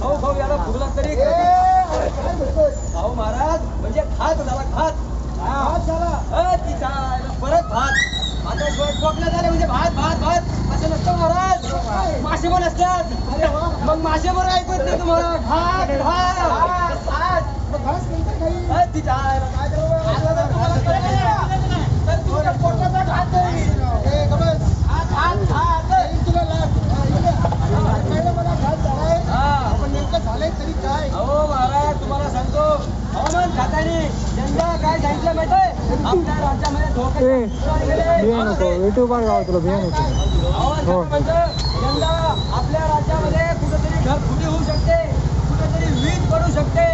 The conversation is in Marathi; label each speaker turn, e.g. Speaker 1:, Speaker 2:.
Speaker 1: खाऊ खाऊ याला फुगला तरी खाऊ महाराज म्हणजे खात झाला खात तिचा परत भात आता टोकल्या झाले म्हणजे भात भात भात असं नसतं महाराज. मासे पण असतात मग मासे बरं ऐकत नाही तुम्हाला भात भात तिचा तुमच्या पोटाचा भात महाराज तुम्हाला सांगतो हवामान खात्याने यंदा काय सांगितलं माहितीये आपल्या राज्यामध्ये धोके
Speaker 2: युट्यूबवर गाव तुला बिया नको.
Speaker 1: यंदा आपल्या राज्यामध्ये कुठेतरी ढगफुटी होऊ शकते कुठेतरी वीज पडू शकते